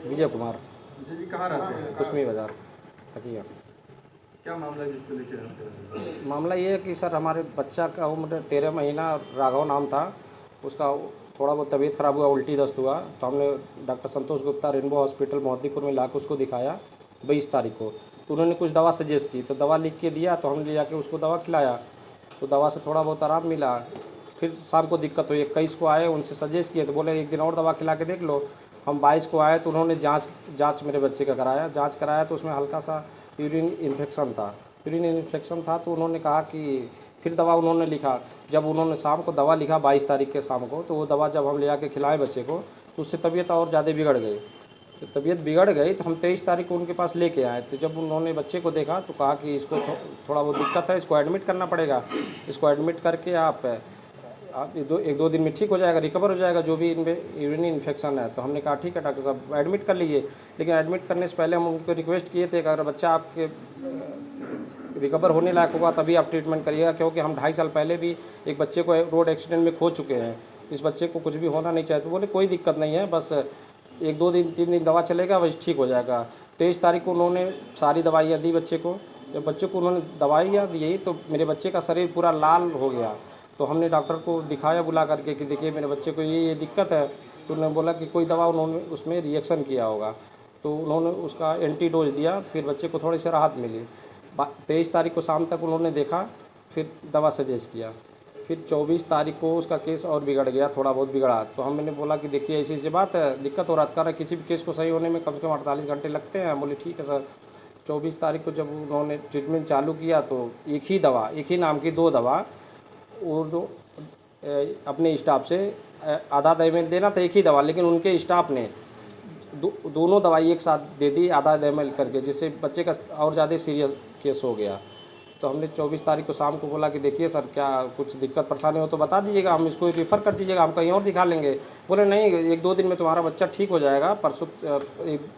विजय कुमार। विजय जी कहाँ रहते हैं? कुसमी बाज़ार तकिया। क्या मामला है जिसको लेके रहते? मामला ये है कि सर हमारे बच्चा का उम्र 13 महीना, राघव नाम था उसका। थोड़ा बहुत तबीयत ख़राब हुआ, उल्टी दस्त हुआ, तो हमने डॉक्टर संतोष गुप्ता रेनबो हॉस्पिटल मोहद्दीपुर में लाकर उसको दिखाया 22 तारीख को। तो उन्होंने कुछ दवा सजेस्ट की, तो दवा लिख के दिया, तो हमने ले जाके उसको दवा खिलाया, तो दवा से थोड़ा बहुत आराम मिला। फिर शाम को दिक्कत हुई, 21 को आए, उनसे सजेस्ट किए तो बोले एक दिन और दवा खिला के देख लो। हम 22 को आए तो उन्होंने जांच मेरे बच्चे का कराया। जांच कराया तो उसमें हल्का सा यूरिन इन्फेक्शन था। यूरिन इन्फेक्शन था तो उन्होंने कहा कि फिर दवा उन्होंने लिखा। जब उन्होंने शाम को दवा लिखा 22 तारीख के शाम को, तो वो दवा जब हम ले आके खिलाए बच्चे को, तो उससे तबीयत और ज़्यादा बिगड़ गई। तो तबीयत बिगड़ गई तो हम 23 तारीख को उनके पास लेके आए। तो जब उन्होंने बच्चे को देखा तो कहा कि इसको थोड़ा बहुत दिक्कत है, इसको एडमिट करना पड़ेगा। इसको एडमिट करके आप एक दो दिन में ठीक हो जाएगा, रिकवर हो जाएगा जो भी इनमें यूरिन इन्फेक्शन है। तो हमने कहा ठीक है डॉक्टर साहब एडमिट कर लीजिए। लेकिन एडमिट करने से पहले हम उनको रिक्वेस्ट किए थे कि अगर बच्चा आपके रिकवर होने लायक होगा तभी आप ट्रीटमेंट करिएगा, क्योंकि हम 2.5 साल पहले भी एक बच्चे को रोड एक्सीडेंट में खो चुके हैं। इस बच्चे को कुछ भी होना नहीं चाहिए। तो बोले कोई दिक्कत नहीं है, बस 1-2 दिन 3 दिन दवा चलेगा, बस ठीक हो जाएगा। 23 तारीख को उन्होंने सारी दवाइयाँ दी बच्चे को। जब बच्चे को उन्होंने दवाइयाँ दी तो मेरे बच्चे का शरीर पूरा लाल हो गया। तो हमने डॉक्टर को दिखाया बुला करके कि देखिए मेरे बच्चे को ये दिक्कत है। तो उन्होंने बोला कि कोई दवा उन्होंने उसमें रिएक्शन किया होगा, तो उन्होंने उसका एंटीडोज दिया, फिर बच्चे को थोड़ी सी राहत मिली। 23 तारीख को शाम तक उन्होंने देखा, फिर दवा सजेस्ट किया। फिर 24 तारीख को उसका केस और बिगड़ गया, थोड़ा बहुत बिगड़ा। तो हमने बोला कि देखिए ऐसी ऐसी बात है, दिक्कत हो रहा है, किसी भी केस को सही होने में कम से कम 48 घंटे लगते हैं। बोले ठीक है सर। 24 तारीख को जब उन्होंने ट्रीटमेंट चालू किया तो एक ही दवा, एक ही नाम की 2 दवा, वो दो अपने स्टाफ से आधा ml देना था, एक ही दवा, लेकिन उनके स्टाफ ने दोनों दवाई एक साथ दे दी आधा ml करके, जिससे बच्चे का और ज़्यादा सीरियस केस हो गया। तो हमने 24 तारीख को शाम को बोला कि देखिए सर क्या कुछ दिक्कत परेशानी हो तो बता दीजिएगा, हम इसको रिफ़र कर दीजिएगा, हम कहीं और दिखा लेंगे। बोले नहीं 1-2 दिन में तुम्हारा बच्चा ठीक हो जाएगा, परसों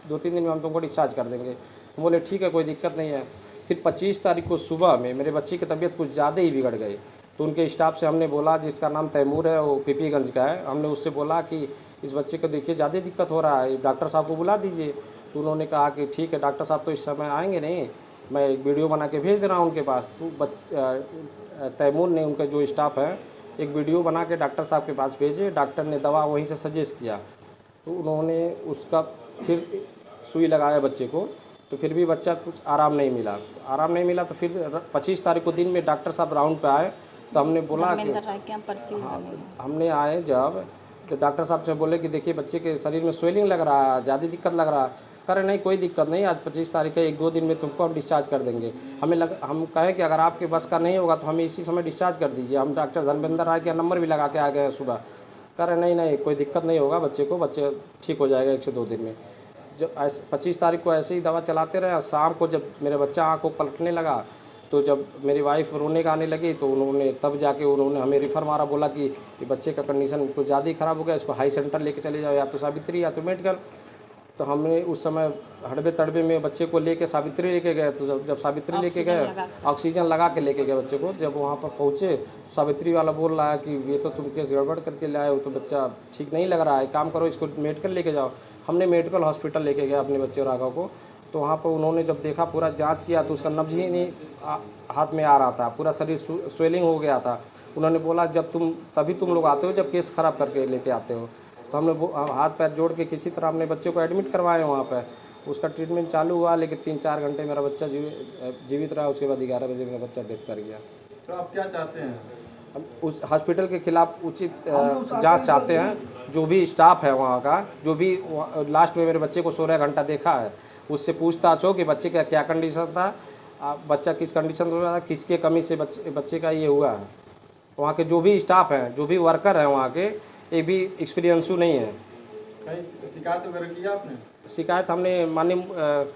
2-3 दिन में हम तुमको डिस्चार्ज कर देंगे। बोले ठीक है कोई दिक्कत नहीं है। फिर 25 तारीख को सुबह में मेरे बच्चे की तबीयत कुछ ज़्यादा ही बिगड़ गई। तो उनके स्टाफ से हमने बोला, जिसका नाम तैमूर है, वो पीपीगंज का है, हमने उससे बोला कि इस बच्चे को देखिए ज़्यादा दिक्कत हो रहा है, डॉक्टर साहब को बुला दीजिए। तो उन्होंने कहा कि ठीक है डॉक्टर साहब तो इस समय आएंगे नहीं, मैं एक वीडियो बना के भेज दे रहा हूँ उनके पास। तो तैमूर ने, उनका जो स्टाफ है, एक वीडियो बना के डॉक्टर साहब के पास भेजे। डॉक्टर ने दवा वहीं से सजेस्ट किया, तो उन्होंने उसका फिर सुई लगाया बच्चे को, तो फिर भी बच्चा कुछ आराम नहीं मिला। तो फिर 25 तारीख को दिन में डॉक्टर साहब राउंड पे आए, तो हमने बोला कि हाँ, तो हमने आए जब, तो डॉक्टर साहब से बोले कि देखिए बच्चे के शरीर में स्वेलिंग लग रहा है, ज़्यादा दिक्कत लग रहा है। कह रहे नहीं कोई दिक्कत नहीं, आज 25 तारीख है, 1-2 दिन में तुमको हम डिस्चार्ज कर देंगे। हम कहें कि अगर आपके बस का नहीं होगा तो हमें इसी समय डिस्चार्ज कर दीजिए। हम डॉक्टर धर्मेंद्र राय का नंबर भी लगा के आ गए हैं सुबह। कह रहे नहीं कोई दिक्कत नहीं होगा, बच्चे ठीक हो जाएगा 1 से 2 दिन में। जब 25 तारीख को ऐसे ही दवा चलाते रहे, शाम को जब मेरे बच्चा आँख को पलटने लगा, तो जब मेरी वाइफ रोने का आने लगी, तो उन्होंने तब जाके उन्होंने हमें रिफ़र मारा, बोला कि ये बच्चे का कंडीशन कुछ ज़्यादा ही ख़राब हो गया, इसको हाई सेंटर लेके चले जाओ, या तो सावित्री या तो मेडिकल। तो हमने उस समय हड़बे तड़बे में बच्चे को लेके सावित्री लेके गए। तो जब सावित्री लेके गए, ऑक्सीजन लगा के लेके गए बच्चे को, जब वहाँ पर पहुँचे तो सावित्री वाला बोल रहा है कि ये तो तुम केस गड़बड़ करके लाए हो, तो बच्चा ठीक नहीं लग रहा है, काम करो इसको मेडिकल लेके जाओ। हमने मेडिकल हॉस्पिटल लेके गए अपने बच्चे राघव को। तो वहाँ पर उन्होंने जब देखा, पूरा जांच किया, तो उसका नब्ज ही नहीं हाथ में आ रहा था, पूरा शरीर स्वेलिंग हो गया था। उन्होंने बोला तभी तुम लोग आते हो जब केस ख़राब करके लेके आते हो। तो हमने हाथ पैर जोड़ के किसी तरह हमने बच्चे को एडमिट करवाए वहाँ पे। उसका ट्रीटमेंट चालू हुआ, लेकिन 3-4 घंटे मेरा बच्चा जीवित रहा। उसके बाद 11 बजे मेरा बच्चा डेथ कर गया। तो आप क्या चाहते हैं? हम उस हॉस्पिटल के खिलाफ उचित जांच चाहते हैं। जो भी स्टाफ है वहाँ का, जो भी लास्ट में मेरे बच्चे को 16 घंटा देखा है, उससे पूछताछ हो कि बच्चे का क्या कंडीशन था, बच्चा किस कंडीशन में था, किसके कमी से बच्चे का ये हुआ है। वहाँ के जो भी स्टाफ हैं, जो भी वर्कर हैं वहाँ के, एक भी एक्सपीरियंसू नहीं है। कहीं शिकायत वगैरह की आपने? शिकायत हमने माननीय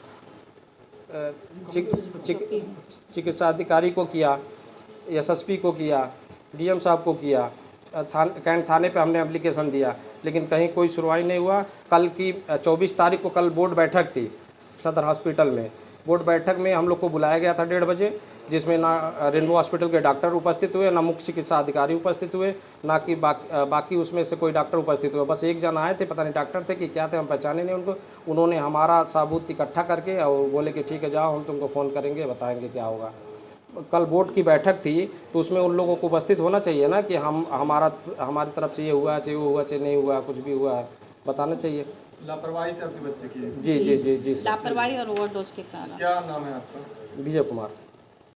चिकित्सा अधिकारी को किया, एसएसपी को किया, डीएम साहब को किया, कैंट थाने पे हमने एप्लीकेशन दिया, लेकिन कहीं कोई सुनवाई नहीं हुआ। कल की 24 तारीख को कल बोर्ड बैठक थी सदर हॉस्पिटल में, बोर्ड बैठक में हम लोग को बुलाया गया था 1:30 बजे, जिसमें ना रेनबो हॉस्पिटल के डॉक्टर उपस्थित हुए, ना मुख्य चिकित्सा अधिकारी उपस्थित हुए, ना कि बाकी उसमें से कोई डॉक्टर उपस्थित हुए। बस एक जन आए थे, पता नहीं डॉक्टर थे कि क्या थे, हम पहचाने नहीं उनको। उन्होंने हमारा सबूत इकट्ठा करके और बोले कि ठीक है जाओ, हम तुमको फ़ोन करेंगे, बताएंगे क्या होगा। कल बोर्ड की बैठक थी तो उसमें उन लोगों को उपस्थित होना चाहिए ना कि हमारी तरफ से ये हुआ, चाहे वो हुआ, चाहे नहीं हुआ, कुछ भी हुआ है बताना चाहिए। लापरवाही से आपके बच्चे की जी जी जी जी सर। लापरवाही और ओवरडोज के कारण। क्या नाम है आपका? विजय कुमार।